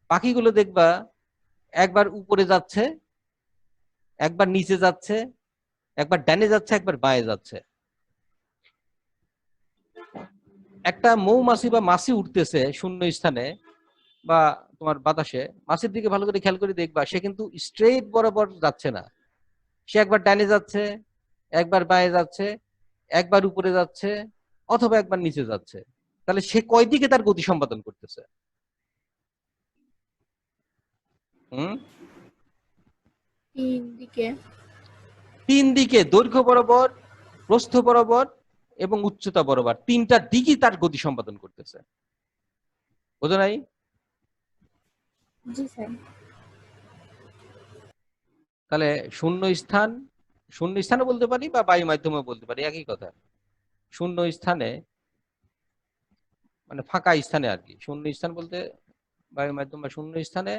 পাখিগুলো দেখবা একবার উপরে যাচ্ছে, একবার নিচে যাচ্ছে, একবার ডানে যাচ্ছে, একবার বাঁয়ে যাচ্ছে। একটা মৌমাছি বা মাছি উঠতেছে শূন্য স্থানে বা তোমার বাতাসে, মাছির দিকে ভালো করে খেয়াল করে দেখবা, সে কিন্তু স্ট্রেট বরাবর যাচ্ছে না, সে একবার ডানে যাচ্ছে, একবার বাঁয়ে যাচ্ছে, একবার উপরে যাচ্ছে, অথবা একবার নিচে যাচ্ছে। তাহলে সে কয় দিকে তার গতি সম্পাদন করতেছে? হুম, তিন দিকে। 3 দিকে, দৈর্ঘ্য বরাবর, প্রস্থ বরাবর এবং উচ্চতা বরাবর, 3টা দিকই তার গতি সম্পাদন করতেছে। বোঝো নাই? জি স্যার। তাহলে শূন্য স্থানে বলতে পারি বা বায়ু মাধ্যমে বলতে পারি, একই কথা। শূন্য স্থানে মানে ফাঁকা স্থানে আর কি, শূন্য স্থান বলতে বায়ু মাধ্যম বা শূন্য স্থানে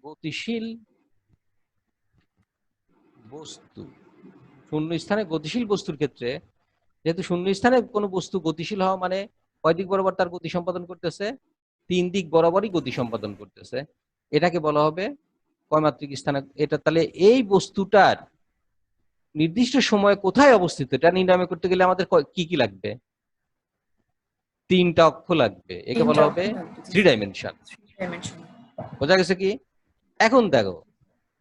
গতিশীল বস্তু, শূন্য স্থানে গতিশীল বস্তুর ক্ষেত্রে, যেহেতু শূন্য স্থানে কোনো বস্তু গতিশীল হওয়া মানে কয় দিক বরাবর তার গতি সম্পাদন করতেছে? 3 দিক বরাবরই গতি সম্পাদন করতেছে। এটাকে বলা হবে কয়মাত্রিক স্থানাঙ্ক। এটা তাহলে এই বস্তুটার নির্দিষ্ট সময়ে কোথায় অবস্থিত, এটা নির্ণয় করতে গেলে আমাদের কি কি লাগবে? 3টা অক্ষ লাগবে, একে বলা হবে 3 ডাইমেনশন। বোঝা গেছে কি? এখন দেখো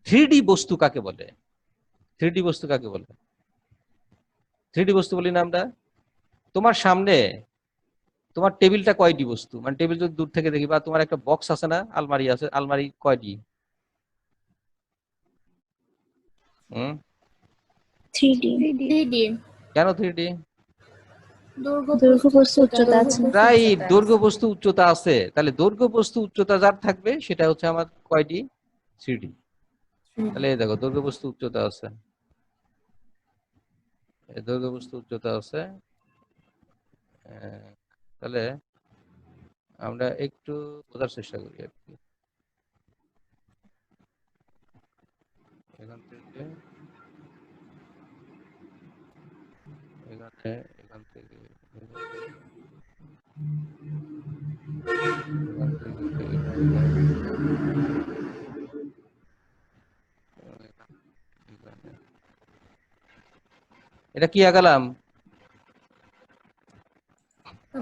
3D বস্তু কাকে বলে? 3D বস্তু কাকে বলে? 3D বস্তু বলি না আমরা, তোমার সামনে তোমার টেবিলটা কয়টি বস্তু, মানে টেবিল যদি দূর থেকে দেখি, বা তোমার একটা বক্স আছে না, আলমারি আছে, আলমারি কয়টি? হুম, 3D। 3D। কেন 3D? দৈর্ঘ্য প্রস্থ উচ্চতা আছে। রাইট, দৈর্ঘ্য বস্তু উচ্চতা আছে, তাহলে দৈর্ঘ্য বস্তু উচ্চতা যার থাকবে সেটা হচ্ছে আমার কয়টি? 3D। তাহলে এই দেখো দৈর্ঘ্য বস্তু উচ্চতা আছে, এই দৈর্ঘ্য বস্তু উচ্চতা আছে। তাহলে আমরা একটু বোঝার চেষ্টা করি আর কি। এখান থেকে এখানে, এখান থেকে এখান থেকে এখানে, এটা কি আগালাম?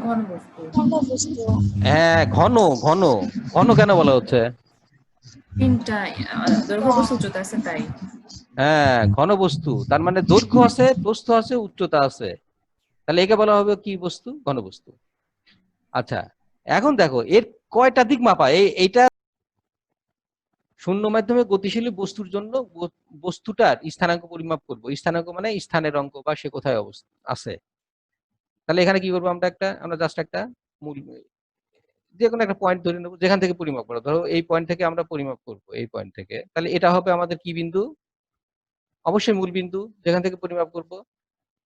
ঘনবস্তু। ঘনবস্তু। হ্যাঁ, ঘন ঘন। ঘন কেন বলা হচ্ছে? তিনটা দৈর্ঘ্য প্রস্থ উচ্চতা আছে তাই। হ্যাঁ, ঘন বস্তু, তার মানে দৈর্ঘ্য আছে, প্রস্থ আছে, উচ্চতা আছে, তাহলে একে বলা হবে কি বস্তু? ঘন বস্তু। আচ্ছা, এখন দেখো এর কয়টা দিক মাপা, এইটা শূন্য মাধ্যমে গতিশীল বস্তুর জন্য বস্তুটার স্থানাঙ্ক পরিমাপ করব। স্থানাঙ্ক মানে স্থানের অঙ্ক বা সে কোথায় আছে। তাহলে এখানে কি করবো আমরা জাস্ট একটা মূল যে কোনো একটা পয়েন্ট ধরে নেবো যেখান থেকে পরিমাপ করা, ধরো এই পয়েন্ট থেকে আমরা পরিমাপ করব, এই পয়েন্ট থেকে, তাহলে এটা হবে আমাদের কি বিন্দু? অবশ্যই মূল বিন্দু যেখান থেকে পরিমাপ করব।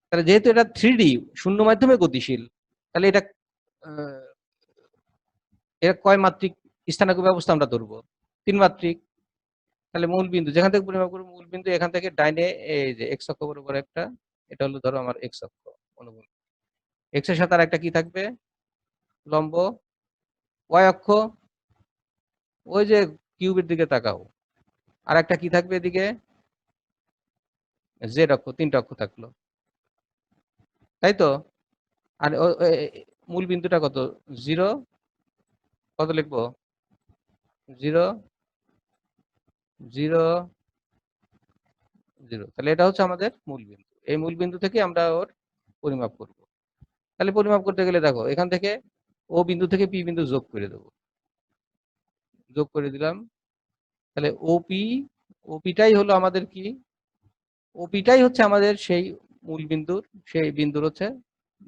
তাহলে যেহেতু এটা 3D শূন্য মাধ্যমে গতিশীল, তাহলে এটা এর কয় মাত্রিক স্থানাঙ্ক ব্যবস্থা আমরা ধরবো? 3 মাত্রিক। তাহলে মূল বিন্দু যেখান থেকে পরিমাপ করবো, মূল বিন্দু এখান থেকে ডাইনে এই যে এক্স অক্ষ বরাবর একটা, এটা হলো ধরো আমার এক্স অক্ষ, অনুভূমি। এক্স এর সাথে আর একটা কি থাকবে? লম্ব। ওয়াই অক্ষ, ওই যে কিউবের দিকে তাকাও, আর একটা কি থাকবে এদিকে? জেড অক্ষ। 3টা অক্ষ থাকলো, তাই তো? আর মূল বিন্দুটা কত? 0। কত লিখবো? 0 0 0। তাহলে এটা হচ্ছে আমাদের মূল বিন্দু। এই মূল বিন্দু থেকে আমরা ওর পরিমাপ করব। তাহলে পরিমাপ করতে গেলে দেখো এখান থেকে ও বিন্দু থেকে পি বিন্দু যোগ করে দেবো, যোগ করে দিলাম। তাহলে ওপিটাই হলো আমাদের কি? ওপিটাই হচ্ছে আমাদের সেই মূল বিন্দুর, সেই বিন্দুর হচ্ছে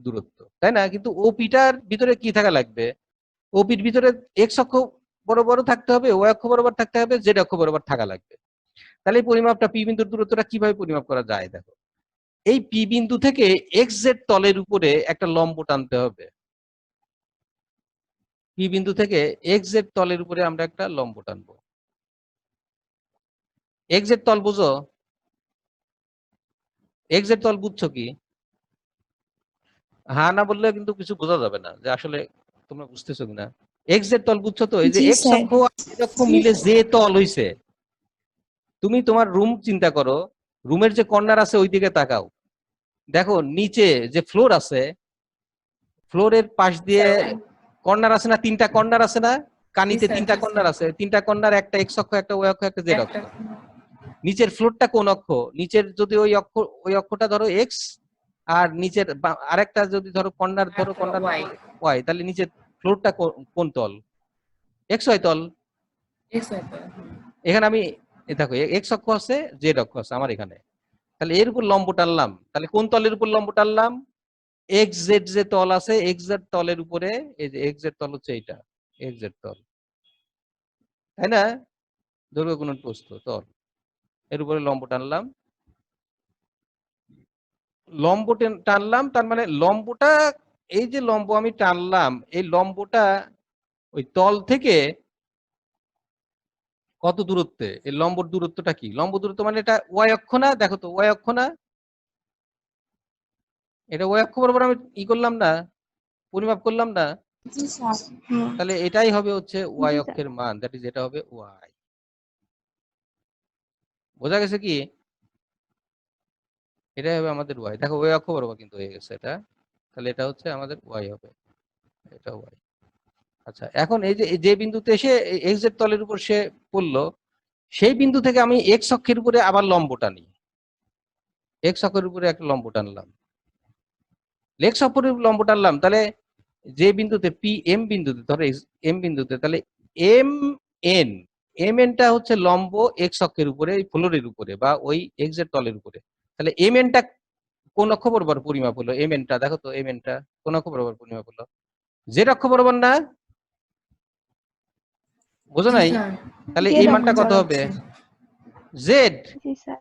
দূরত্ব, তাই না? কিন্তু ওপিটার ভিতরে কি থাকা লাগবে? ওপির ভিতরে এক্স অক্ষ বরাবর থাকতে হবে, ওয়াই অক্ষ বরাবর থাকতে হবে, জেড অক্ষ বরাবর থাকা লাগবে। তাহলে এই পরিমাপটা পি বিন্দুর দূরত্বটা কিভাবে পরিমাপ করা যায়? দেখো, এই পি বিন্দু থেকে এক্স জেড তলের উপরে একটা লম্ব টানতে হবে। পি বিন্দু থেকে এক্স জেড তলের উপরে আমরা একটা লম্ব টানবো। এক্স জেড তল বুঝো? এক্স জেড তল বুঝছো কি? হ্যাঁ না বললে কিন্তু কিছু বোঝা যাবে না যে আসলে তোমরা বুঝতেছো কিনা। এক্স জেড তল বুঝছো তো? এই যে জি এক্স স্যার। অক্ষ আর জেড অক্ষ মিলে যে তল হইছে, তুমি তোমার রুম চিন্তা করো, রুমের যে কর্নার আছে ওই দিকে তাকাও, দেখো নিচে যে ফ্লোর আছে, ফ্লোরের পাশ দিয়ে কর্নার আছে না? 3টা কর্নার আছে না? কানিতে 3টা কর্নার আছে, 3টা কর্নার, একটা এক্স অক্ষ, একটা ওয়াই অক্ষ, একটা জেড অক্ষ। নিচের ফ্লোরটা কোন অক্ষ? নিচের যদি ওই অক্ষটা ধরো এক্স, আর নিচের আরেকটা যদি ধরো কর্নার, ধরো কর্নার ওয়াই, তাহলে নিচের ফ্লোরটা কোন তল? এক্স ওয়াই তল। এখানে আমি দেখো এক্স অক্ষ আছে, জেড অক্ষ আছে আমার এখানে, তাহলে এর উপর লম্ব টানলাম, তাহলে কোন তলের উপর লম্ব টানলাম? এক্স জেড যে তল আছে, এক্স জেড তলের উপরে, এই যে এক্স জেড তল হচ্ছে এইটা, এক্স জেড তল, তাই না? দৈর্ঘ্য গুণন প্রস্থ তল, এর উপরে লম্ব টানলাম। লম্ব টানলাম, তার মানে লম্বটা, এই যে লম্ব আমি টানলাম, এই লম্বটা ওই তল থেকে কত দূরত্বে? এই লম্বর দূরত্বটা কি? লম্ব দূরত্ব মানে এটা ওয়াই অক্ষ না? দেখো তো ওয়াই অক্ষ না? এটা ওয়াই অক্ষ বরাবর আমি করলাম না, পরিমাপ করলাম না? জি স্যার। হ্যাঁ। তাহলে এটাই হবে হচ্ছে ওয়াই জি স্যার। অক্ষের মান, দ্যাট ইজ এটা হবে ওয়াই। বোঝা গেছে কি? এটাই হবে আমাদের ওয়াই। দেখো ওয়াই অক্ষ বরাবর কিন্তু হয়ে গেছে এটা, তাহলে এটা হচ্ছে আমাদের ওয়াই হবে, এটা ওয়াই। আচ্ছা, এখন এই যে যে বিন্দুতে এসে এক্স এর তলের উপর সে পড়লো, সেই বিন্দু থেকে আমি এক্স অক্ষের উপরে আবার লম্ব টানি, এক্স অক্ষের উপরে একটা লম্ব টানলাম, এক্স অক্ষের উপর লম্ব টানলাম, তাহলে যে বিন্দুতে পি এম বিন্দুতে, ধরো এম বিন্দুতে, তাহলে এম এন, এম এনটা হচ্ছে লম্ব এক্স অক্ষের উপরে, ফ্লোরের উপরে বা ওই এক্স এর তলের উপরে। তাহলে এম এনটা কোন অক্ষ বরাবর পরিমাপ হলো? এম এনটা দেখো তো, এম এনটা কোন অক্ষ বরাবর পরিমাপ হলো? জেড অক্ষ বরাবর না? বোঝো নাই? তাহলে এই মানটা কত হবে? জেড। জি স্যার।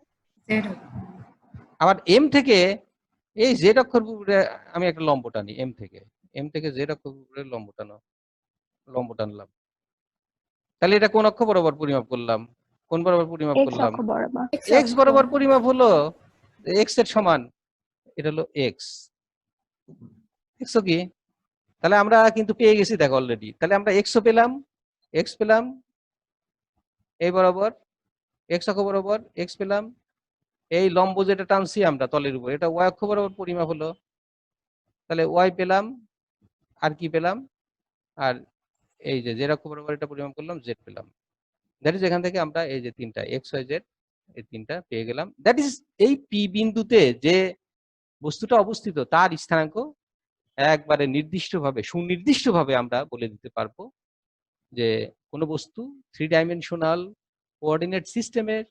আবার এম থেকে এই জেড অক্ষর উপরে আমি একটা লম্ব টানি, এম থেকে জেড অক্ষর উপরে লম্ব টানলাম, তাহলে এটা কোন অক্ষ বরাবর পরিমাপ করলাম? কোন বরাবর পরিমাপ এক্স করলাম? অক্ষ বরাবর। এক্স বরাবর পরিমাপ হলো, এক্স এর সমান, এটা হলো এক্স। দেখছো কি? তাহলে আমরা কিন্তু পেয়ে গেছি দেখো অলরেডি। তাহলে আমরা এক্স পেলাম, এক্স পেলাম, এই বরাবর এক্স অক্ষ বরাবর এক্স পেলাম, এই লম্ব যেটা টানছি আমরা তলের উপর এটা ওয়াই অক্ষ বরাবর পরিমাপ হলো, তাহলে ওয়াই পেলাম আর কি পেলাম, আর এই যে জেড অক্ষ বরাবর এটা পরিমাপ করলাম জেড পেলাম। দ্যাট ইজ এখান থেকে আমরা এই যে তিনটা এক্স ওয়াই জেড এই তিনটা পেয়ে গেলাম। দ্যাট ইজ এই পি বিন্দুতে যে বস্তুটা অবস্থিত তার স্থানাঙ্ক একবারে নির্দিষ্টভাবে সুনির্দিষ্টভাবে আমরা বলে দিতে পারবো যে কোনো বস্তু 3 ডাইমেনশনাল কোঅর্ডিনেট সিস্টেমের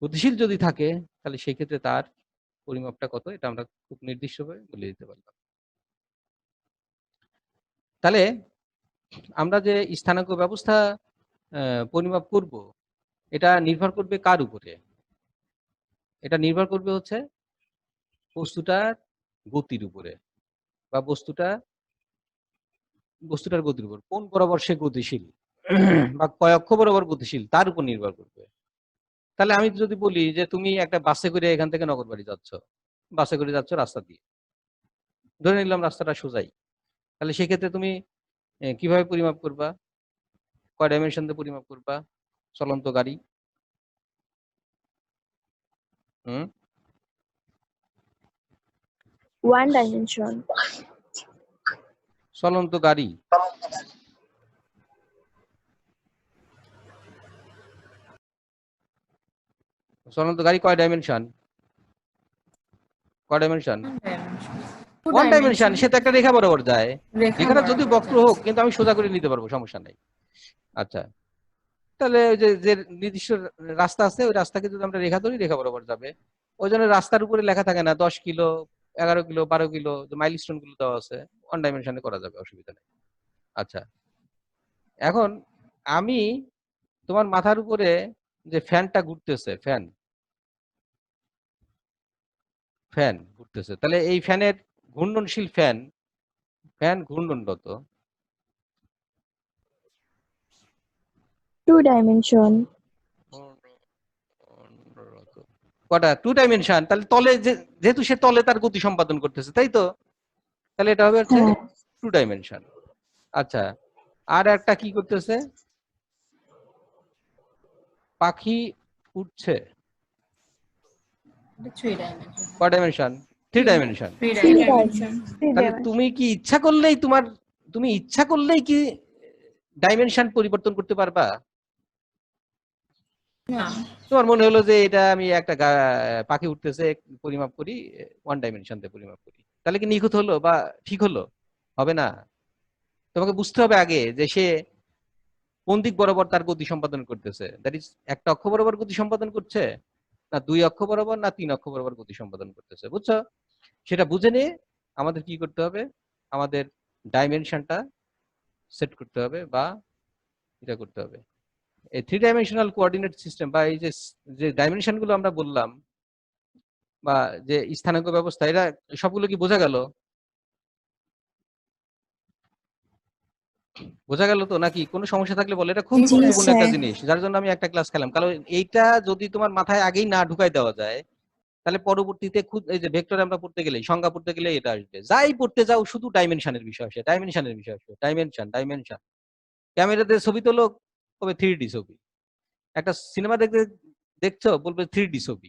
গতিশীল যদি থাকে তাহলে সেই ক্ষেত্রে তার পরিমাপটা কত এটা আমরা খুব নির্দিষ্টভাবে বলে দিতে পারলাম। তাহলে আমরা যে স্থানাঙ্ক ব্যবস্থা পরিমাপ করব এটা নির্ভর করবে কার উপরে? এটা নির্ভর করবে হচ্ছে বস্তুটার গতির উপরে বা বস্তুটার গতির উপর, কোন বরাবর সে গতিশীল বা কয় অক্ষ বরাবর গতিশীল তার উপর নির্ভর করবে। তাহলে আমি যদি বলি যে তুমি একটা বাসে করে এখান থেকে নগরবাড়ি যাচ্ছ, বাসে করে যাচ্ছ রাস্তা দিয়ে, ধরে নিলাম রাস্তাটা সোজাই, তাহলে সেক্ষেত্রে তুমি কিভাবে পরিমাপ করবা? কয় ডাইমেনশন দিয়ে পরিমাপ করবা? চলন্ত গাড়ি, One dimension. চলন্ত গাড়ি কয় dimension? One dimension. Two one dimension, dimension. সে তো একটা রেখা বরাবর যায়, রেখাটা যদি বরাবর বক্র যায়। হোক কিন্তু আমি সোজা করে নিতে পারবো, সমস্যা নাই। আচ্ছা, তাহলে ওই যে যে নির্দিষ্ট রাস্তা আছে ওই রাস্তাকে যদি আমরা রেখা ধরি রেখা বরাবর যাবে। ওই জন্য রাস্তার উপরে লেখা থাকে না 10 কিলো 11 কিলো 12 কিলো যে মাইলস্টোন গুলো দেওয়া আছে, ওয়ান ডাইমেনশনে করা যাবে, অসুবিধা নেই। আচ্ছা, এখন আমি তোমার মাথার উপরে যে ফ্যানটা ঘুরতেছে, ফ্যান ঘুরতেছে, তাহলে এই ফ্যানের ঘূর্ণনশীল ফ্যান ঘূর্ণনরত Two dimension. কটা? 2 ডাইমেনশন। তাহলে তলে যেহেতু সে তলে তার গতি সম্পাদন করতেছে, তাই তো, তাহলে এটা হবে হচ্ছে হ্যাঁ। 2 ডাইমেনশন। আচ্ছা, আর একটা কি করতেছে? পাখি উঠছে, Three dimension. কয় dimension? 3 dimension. Three Three dimension. dimension. Three তাহলে dimension. তুমি কি ইচ্ছা করলেই কি ডাইমেনশন পরিবর্তন করতে পারবা? না। তোমার মনে হলো যে এটা আমি একটা পাখি উঠতেছে পরিমাপ করি, 1 ডাইমেনশন দিয়ে পরিমাপ করি, তাহলে কি নিখুঁত হলো বা ঠিক হলো? হবে না। তোমাকে বুঝতে হবে আগে যে সে কোন দিক বরাবর তার গতি সম্পাদন করতেছে, দ্যাট ইজ একটা অক্ষ বরাবর গতি সম্পাদন করছে না 2 অক্ষ বরাবর না 3 অক্ষ বরাবর গতি সম্পাদন করতেছে, বুঝছো? সেটা বুঝে নিয়ে আমাদের কি করতে হবে? আমাদের ডাইমেনশনটা সেট করতে হবে বা এটা করতে হবে। এই 3 ডাইমেনশনাল কোঅর্ডিনেট সিস্টেম বা এই যে ডাইমেনশন গুলো আমরা বললাম বা যে স্থানাঙ্ক ব্যবস্থা, এরা সবগুলো কি বোঝা গেল? বোঝা গেল তো নাকি? কোনো সমস্যা থাকলে বলো, এটা খুব জি, গুরুত্বপূর্ণ একটা স্যার। জিনিস, যার জন্য আমি একটা ক্লাস খেলাম। কারণ এইটা যদি তোমার মাথায় আগেই না ঢুকাই দেওয়া যায় তাহলে পরবর্তীতে খুব এই যে ভেক্টর আমরা পড়তে গেলেই, সংজ্ঞা পড়তে গেলে এটা আসবে, যাই পড়তে যাও শুধু ডাইমেনশনের বিষয় আসে, ডাইমেনশন। ক্যামেরাতে ছবি তোলো, তবে 3D ছবি। একটা সিনেমা দেখছো, বলবে 3D ছবি।